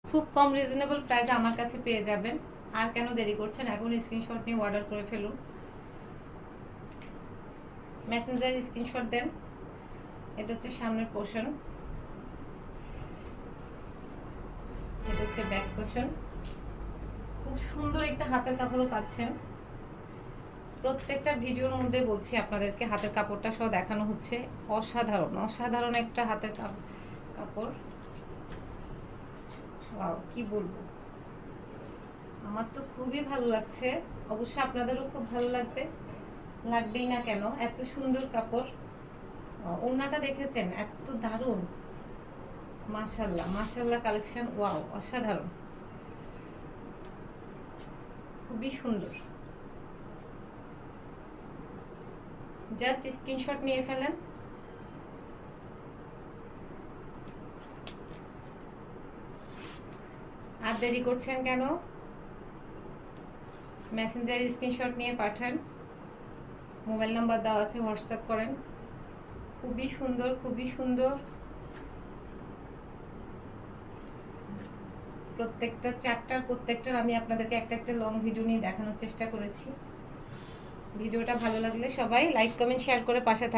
খুব কম রিজনেবল প্রাইসে আমার কাছে পেয়ে যাবেন। আর কেন দেরি করছেন, এখন স্ক্রিনশট নিয়ে অর্ডার করে ফেলুন। মেসেঞ্জার স্ক্রিনশট দেন। এটা হচ্ছে সামনের পোর্শন, এটা হচ্ছে ব্যাক পোর্শন। খুব সুন্দর একটা হাতের কাপড়ও পাচ্ছেন। প্রত্যেকটা ভিডিওর মধ্যে বলছি আপনাদেরকে, হাতের কাপড়টা সহ দেখানো হচ্ছে। অসাধারণ অসাধারণ একটা হাতের কাপড়। ওয়াও, কি বলবো, আমার তো খুবই ভালো লাগছে। অবশ্যই আপনাদেরও খুব ভালো লাগবে, লাগবেই না কেন, এত সুন্দর কাপড়। ওড়নাটা দেখেছেন, এত দারুণ, মাশাল্লাহ মাশাল্লাহ কালেকশন। ওয়াও, অসাধারণ, খুবই সুন্দর। জাস্ট স্ক্রিনশট নিয়ে ফেলেন। আর দেরি করছেন কেন, মেসেঞ্জারে স্ক্রিনশট নিয়ে পাঠান। মোবাইল নাম্বার দেওয়া আছে, হোয়াটসঅ্যাপ করেন। খুবই সুন্দর, খুবই সুন্দর। প্রত্যেকটার আমি আপনাদেরকে একটা একটা লং ভিডিও নিয়ে দেখানোর চেষ্টা করেছি। ভিডিওটা ভালো লাগলে সবাই লাইক কমেন্ট শেয়ার করে পাশে থাকবেন।